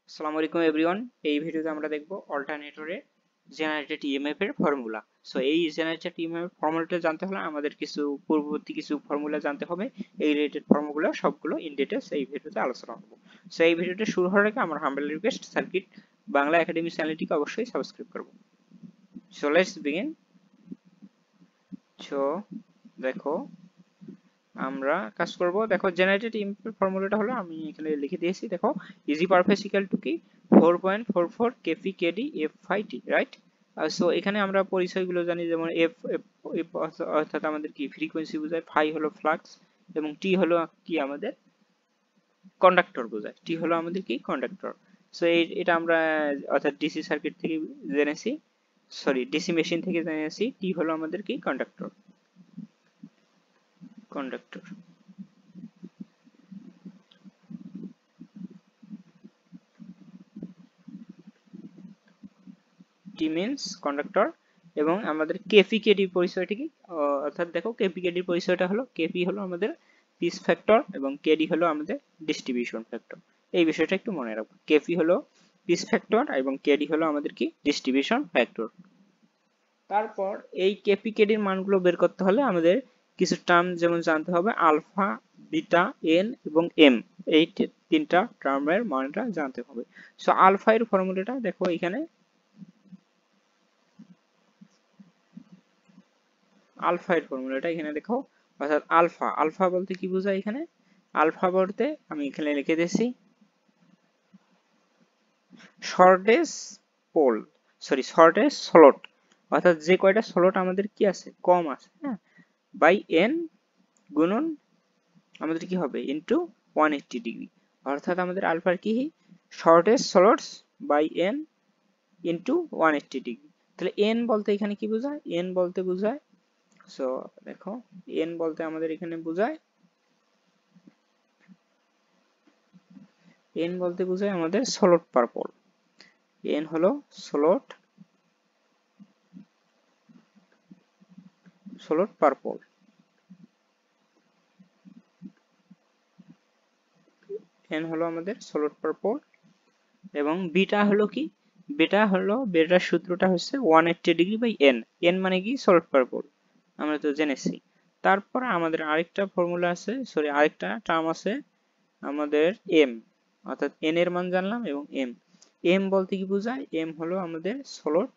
আসসালামু আলাইকুম এভরিওয়ান। এই ভিডিওতে আমরা দেখব অল্টারনেটরের জেনারেটেড ইএমএফ এর ফর্মুলা। সো এই জেনারেটেড ইএমএফ এর ফর্মুলাটা জানতে হলে আমাদের পূর্ববর্তী কিছু ফর্মুলা জানতে হবে। এই রিলেটেড ফর্মুলা সবগুলো ইন ডিটেইলস এই ভিডিওতে আলোচনা করব। সো এই ভিডিওটা শুরু হওয়ার আগে আমার humble request, circuit Bangla academy চ্যানেলটিকে অবশ্যই সাবস্ক্রাইব করব। So let's begin. সো দেখো আমরা কাজ করব। দেখো জেনারেটেড ইএমএফ এর ফর্মুলাটা হলো, আমি এখানে লিখে দিয়েছি। দেখো ইজি পারফেস ইকুয়াল টু কি 4.44 কেপি কেডি এফ ফাই টি, রাইট? সো এখানে আমরা পরিচয়গুলো জানি, যেমন এফ অর্থাৎ আমাদের কি ফ্রিকোয়েন্সি বোঝায়, ফাই হলো ফ্লাক্স, এবং টি হলো কি আমাদের কন্ডাক্টর বোঝায়। টি হলো আমাদের কি কন্ডাক্টর। সো এটা আমরা অর্থাৎ ডিসি সার্কিট থেকে জেনেছি, সরি ডিসি মেশিন থেকে জেনেছি। টি হলো আমাদের কি কন্ডাক্টর। কন্ডাক্টর টি মিনস কন্ডাক্টর। এবং আমাদের কেপি কেডি পরিচয়টা কি, অর্থাৎ দেখো কেপি কেডির পরিচয়টা হলো, কেপি হলো আমাদের পিস ফ্যাক্টর এবং কেডি হলো আমাদের ডিস্ট্রিবিউশন ফ্যাক্টর। এই বিষয়টা একটু মনে রাখবো, কেপি হলো পিস ফ্যাক্টর এবং কেডি হলো আমাদের কি ডিস্ট্রিবিউশন ফ্যাক্টর। তারপর এই কেপি কেডির মানগুলো বের করতে হলে আমাদের কিছু টার্ম যেমন জানতে হবে, আলফা, বিটা, এন এবং এম। এই তিনটা টার্মের মানটা জানতে হবে। সো আলফা এর ফর্মুলাটা দেখো এখানে, আলফা এর ফর্মুলাটা এখানে দেখো। অর্থাৎ আলফা, আলফা বলতে কি বোঝায় এখানে? আলফা বলতে আমি এখানে লিখে দিয়েছি shortest pole, sorry shortest slot, অর্থাৎ যে কয়টা স্লট আমাদের কি আছে, কম আছে, হ্যাঁ, বাই এন গুণন আমাদের কি হবে ইনটু 180 ডিগ্রি। অর্থাৎ আমাদের আলফার কি shortest slots by N into 180 degree. তাহলে এন বলতে এখানে কি বোঝায়? এন বলতে বোঝায়, সো দেখো এন বলতে আমাদের এখানে বোঝায়, এন বলতে বোঝায় আমাদের স্লট পার পোল। এন হলো স্লট পার পোল। এন হলো আমাদের স্লট পার পোল। এবং বিটা হলো কি, বেটার সূত্রটা হচ্ছে 180 ডিগ্রি বাই এন। এন মানে কি স্লট পার পোল, আমরা তো জেনেছি। তারপর আমাদের আরেকটা ফর্মুলা আছে, সরি আরেকটা টার্ম আছে আমাদের এম, অর্থাৎ এন এর মান জানলাম এবং এম। এম বলতে কি বোঝায়? এম হলো আমাদের slot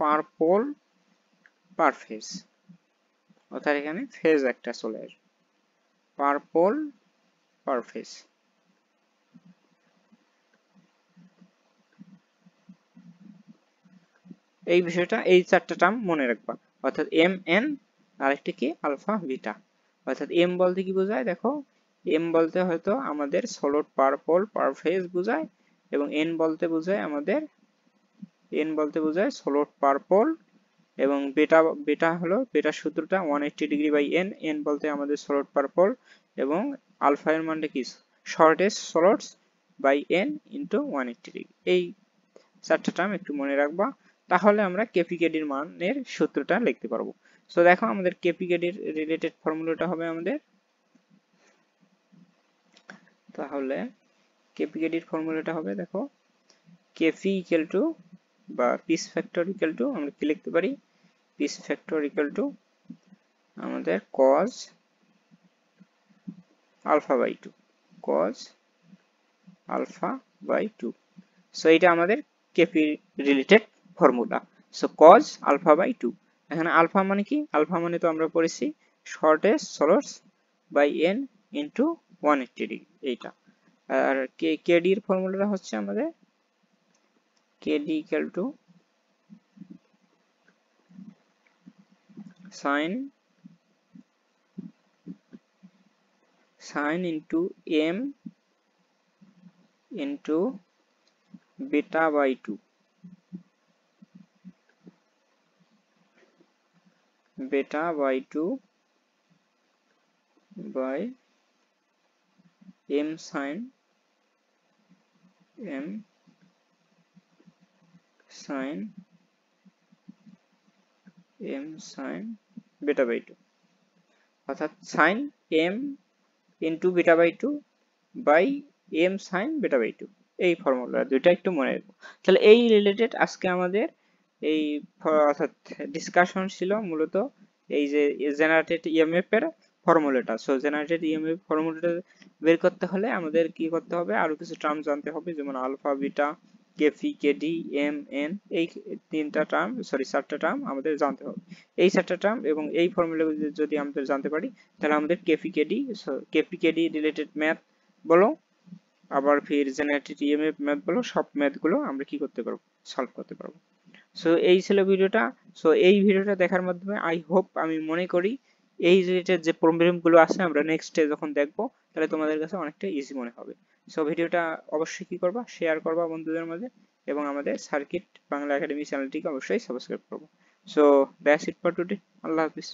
per pole per phase, অর্থাৎ এখানে ফেজ একটা চলে আসবে, পার পোল পার ফেজ। এই বিষয়টা, এই চারটা টার্ম মনে রাখবা, অর্থাৎ এম এন আরেকটি কি আলফা বিটা। অর্থাৎ এম বলতে কি বোঝায়? দেখো এম বলতে হয়তো আমাদের slot per pole per phase বোঝায়, এবং এন বলতে বোঝায় স্লট পার পোল, এবং বেটা হলো, বেটার সূত্রটা 180 ডিগ্রি বাই এন। এন বলতে আমাদের স্লট পার পোল, এবং আলফা এর মানটা কি shortest slots by N into 180 degree. এই চারটা টার্ম একটু মনে রাখবা, তাহলে আমরা কেপিকেডির মানের সূত্রটা লিখতে পারবো। সো দেখো আমাদের কেপিকেডির রিলেটেড ফর্মুলাটা হবে আমাদের, তাহলে কেপিকেডির ফর্মুলাটা হবে দেখো কেপি ইকুয়াল টু বা পিস ফ্যাক্টর ইকুয়াল টু, আমরা কি লিখতে পারি, পিস ফ্যাক্টর ইকুয়াল টু আমাদের cos alpha by two, cos alpha by two. So এটা আমাদের KP related formula. So cos alpha by two. এখানে আলফা মানে কি? আলফা মানে তো আমরা পড়েছি shortest slots by N into 180 degree, এইটা। আর কেডি এর ফর্মুলাটা হচ্ছে আমাদের KD equal to sine into M into beta by two, beta by 2 by m sin m sin beta by 2। অর্থাৎ sine M into beta by two by M sine beta by two, এই formula দুইটা একটু মনে রাখবো। তাহলে এই related আজকে আমাদের এই অর্থাৎ ডিসকাশন ছিল মূলত এই যে জেনারেটেড ইএমএফ এর ফর্মুলাটা। সো জেনারেটেড ইএমএফ ফর্মুলাটা বের করতে হলে আমাদের কি করতে হবে, আরো কিছু টার্ম জানতে হবে, যেমন alpha beta KP KD M N, এই তিনটা টার্ম সরি চারটা টার্ম আমাদের জানতে হবে। এই চারটা টার্ম এবং এই ফর্মুলা যদি আমাদের জানতে পারি তাহলে আমাদের কেপি কেডি রিলেটেড ম্যাথ বলো, আবার ফির জেনারেটেড ইএমএফ ম্যাথ বলো, সব ম্যাথ গুলো আমরা কি করতে পারবো, সলভ করতে পারবো। সো এই ছিল ভিডিওটা। সো এই ভিডিওটা দেখার মাধ্যমে আই হোপ, আমি মনে করি এই রিলেটেড যে প্রবলেম গুলো আছে আমরা নেক্সটে যখন দেখবো তাহলে তোমাদের কাছে অনেকটা ইজি মনে হবে। সো ভিডিওটা অবশ্যই কি করবা, শেয়ার করবা বন্ধুদের মাঝে, এবং আমাদের সার্কিট বাংলা একাডেমি চ্যানেলটিকে অবশ্যই সাবস্ক্রাইব করবো। So that's it for today. Allah Hafiz.